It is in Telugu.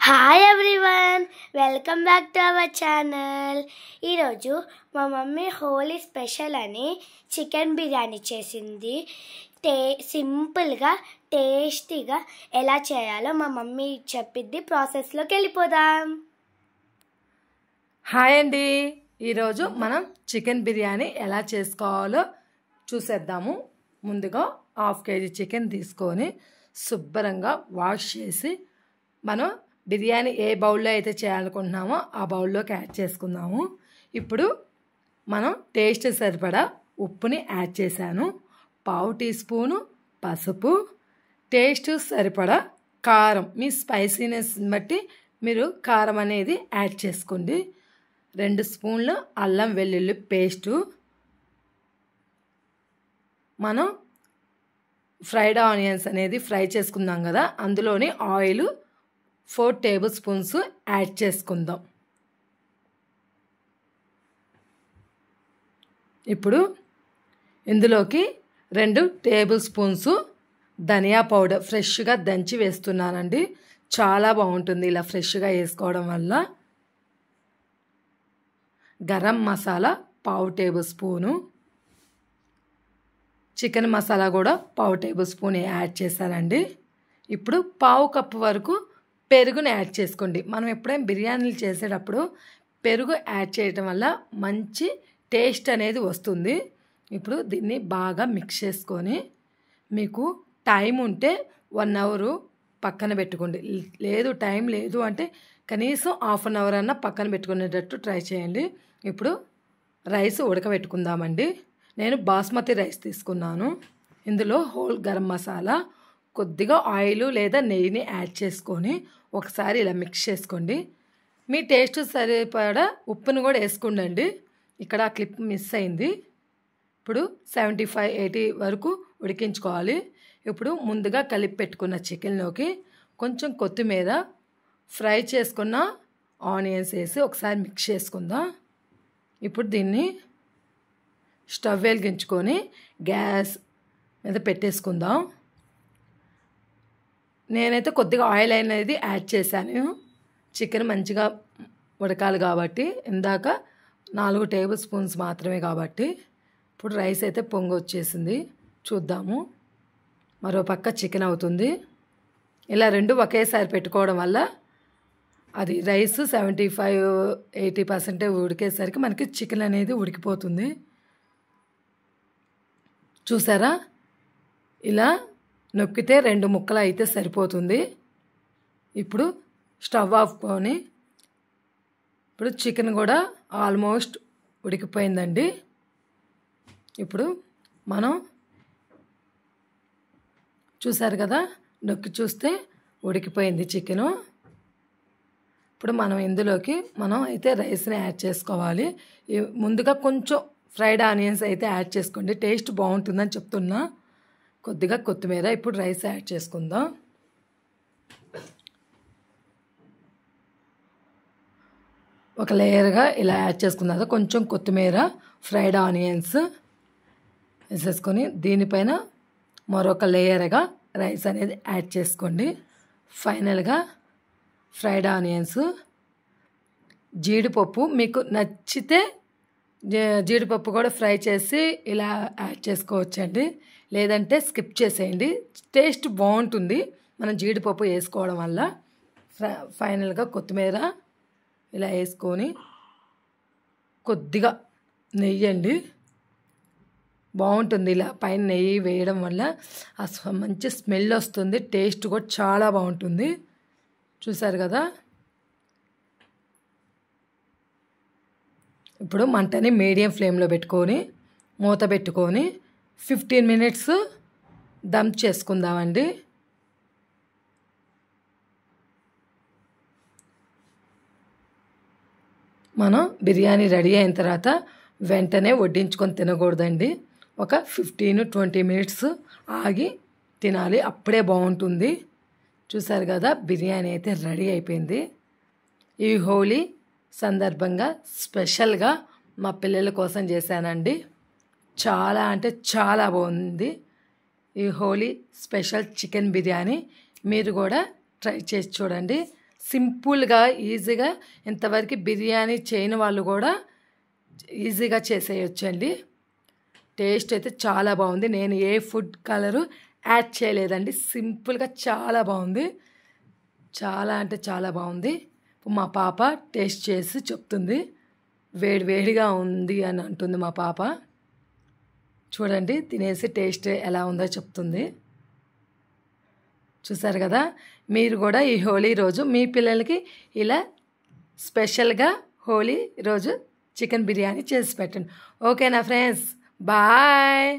Hi everyone, welcome back to our channel. ఈరోజు మా మమ్మీ హోలీ స్పెషల్ అని చికెన్ బిర్యానీ చేసింది. సింపుల్గా టేస్టీగా ఎలా చేయాలో మా మమ్మీ చెప్పిద్ది. ప్రాసెస్లోకి వెళ్ళిపోదాం. హాయ్ అండి, ఈరోజు మనం చికెన్ బిర్యానీ ఎలా చేసుకోవాలో చూసేద్దాము. ముందుగా 1/2 kg చికెన్ తీసుకొని శుభ్రంగా వాష్ చేసి మనం బిర్యానీ ఏ బౌల్లో అయితే చేయాలనుకుంటున్నామో ఆ బౌల్లోకి యాడ్ చేసుకుందాము. ఇప్పుడు మనం టేస్ట్ సరిపడా ఉప్పుని యాడ్ చేశాను, 1/2 టీ స్పూను పసుపు, టేస్ట్ సరిపడా కారం, మీ స్పైసీనెస్ బట్టి మీరు కారం అనేది యాడ్ చేసుకోండి. 2 స్పూన్లు అల్లం వెల్లుల్లి పేస్టు, మనం ఫ్రైడ్ ఆనియన్స్ అనేది ఫ్రై చేసుకుందాం కదా, అందులోని ఆయిల్ 4 టేబుల్ స్పూన్స్ యాడ్ చేసుకుందాం. ఇప్పుడు ఇందులోకి 2 టేబుల్ స్పూన్స్ ధనియా పౌడర్ ఫ్రెష్గా దంచి వేస్తున్నానండి. చాలా బాగుంటుంది ఇలా ఫ్రెష్గా వేసుకోవడం వల్ల. Garam masala 1/2 table spoon, chicken masala కూడా 1/2 టేబుల్ స్పూన్ యాడ్ చేశానండి. ఇప్పుడు 1/2 కప్పు వరకు పెరుగుని యాడ్ చేసుకోండి. మనం ఎప్పుడైనా బిర్యానీలు చేసేటప్పుడు పెరుగు యాడ్ చేయటం వల్ల మంచి టేస్ట్ అనేది వస్తుంది. ఇప్పుడు దీన్ని బాగా మిక్స్ చేసుకొని మీకు టైం ఉంటే 1 అవర్ పక్కన పెట్టుకోండి. లేదు టైం లేదు అంటే కనీసం 1/2 అవర్ అన్నా పక్కన పెట్టుకునేటట్టు ట్రై చేయండి. ఇప్పుడు రైస్ ఉడకబెట్టుకుందామండి. నేను బాస్మతి రైస్ తీసుకున్నాను. ఇందులో హోల్ గరం మసాలా, కొద్దిగా ఆయిల్ లేదా నెయ్యిని యాడ్ చేసుకొని ఒకసారి ఇలా మిక్స్ చేసుకోండి. మీ టేస్ట్ సరిపడా ఉప్పును కూడా వేసుకోండి. ఇక్కడ ఆ క్లిప్ మిస్ అయింది. ఇప్పుడు 75-80 వరకు ఉడికించుకోవాలి. ఇప్పుడు ముందుగా కలిపి పెట్టుకున్న చికెన్లోకి కొంచెం కొత్తిమీర, ఫ్రై చేసుకున్న ఆనియన్స్ వేసి ఒకసారి మిక్స్ చేసుకుందాం. ఇప్పుడు దీన్ని స్టవ్ వెలిగించుకొని గ్యాస్ మీద పెట్టేసుకుందాం. నేనైతే కొద్దిగా ఆయిల్ అనేది యాడ్ చేశాను. చికెన్ మంచిగా ఉడకాలి కాబట్టి, ఇందాక 4 టేబుల్ స్పూన్స్ మాత్రమే కాబట్టి. ఇప్పుడు రైస్ అయితే పొంగి వచ్చేసింది, చూద్దాము. మరో పక్క చికెన్ అవుతుంది. ఇలా 2 ఒకేసారి పెట్టుకోవడం వల్ల అది రైస్ 75-80% ఉడికేసరికి మనకి చికెన్ అనేది ఉడికిపోతుంది. చూసారా, ఇలా నొక్కితే 2 ముక్కలు అయితే సరిపోతుంది. ఇప్పుడు స్టవ్ ఆఫ్కొని ఇప్పుడు చికెన్ కూడా ఆల్మోస్ట్ ఉడికిపోయిందండి. ఇప్పుడు మనం చూసారు కదా, నొక్కి చూస్తే ఉడికిపోయింది చికెను. ఇప్పుడు మనం ఇందులోకి అయితే రైస్ని యాడ్ చేసుకోవాలి. ముందుగా కొంచెం ఫ్రైడ్ ఆనియన్స్ అయితే యాడ్ చేసుకోండి, టేస్ట్ బాగుంటుందని చెప్తున్నా. కొద్దిగా కొత్తిమీర, ఇప్పుడు రైస్ యాడ్ చేసుకుందాం. ఒక లేయర్గా ఇలా యాడ్ చేసుకున్నాక కొంచెం కొత్తిమీర, ఫ్రైడ్ ఆనియన్స్ వేసేసుకొని దీనిపైన మరొక లేయర్గా రైస్ అనేది యాడ్ చేసుకోండి. ఫైనల్గా ఫ్రైడ్ ఆనియన్స్, జీడిపప్పు మీకు నచ్చితే జీడిపప్పు కూడా ఫ్రై చేసి ఇలా యాడ్ చేసుకోవచ్చండి, లేదంటే స్కిప్ చేసేయండి. టేస్ట్ బాగుంటుంది మనం జీడిపప్పు వేసుకోవడం వల్ల. ఫైనల్గా కొత్తిమీర ఇలా వేసుకొని కొద్దిగా నెయ్యి అండి, బాగుంటుంది ఇలా పైన నెయ్యి వేయడం వల్ల మంచి స్మెల్ వస్తుంది, టేస్ట్ కూడా చాలా బాగుంటుంది. చూసారు కదా, ఇప్పుడు మంటని మీడియం ఫ్లేమ్లో పెట్టుకొని మూత పెట్టుకొని 15 మినిట్స్ దమ్ చేసుకుందామండి. మనం బిర్యానీ రెడీ అయిన తర్వాత వెంటనే వడ్డించుకొని తినకూడదండి. ఒక 15-20 మినిట్స్ ఆగి తినాలి, అప్పుడే బాగుంటుంది. చూసారు కదా, బిర్యానీ అయితే రెడీ అయిపోయింది. ఈ హోలీ సందర్భంగా స్పెషల్గా మా పిల్లల కోసం చేశానండి. చాలా అంటే చాలా బాగుంది ఈ హోలీ స్పెషల్ చికెన్ బిర్యానీ. మీరు కూడా ట్రై చేసి చూడండి. సింపుల్గా ఈజీగా ఇంతవరకు బిర్యానీ చేయని వాళ్ళు కూడా ఈజీగా చేసేయొచ్చండి. టేస్ట్ అయితే చాలా బాగుంది. నేను ఏ ఫుడ్ కలరు యాడ్ చేయలేదండి. సింపుల్గా చాలా బాగుంది. చాలా అంటే చాలా బాగుంది. మా పాప టేస్ట్ చేసి చెప్తుంది. వేడివేడిగా ఉంది అని అంటుంది మా పాప. చూడండి, తినేసి టేస్ట్ ఎలా ఉందో చెప్తుంది. చూసారు కదా, మీరు కూడా ఈ హోలీ రోజు మీ పిల్లలకి ఇలా స్పెషల్గా హోలీ రోజు చికెన్ బిర్యానీ చేసి పెట్టండి. ఓకేనా ఫ్రెండ్స్, బాయ్.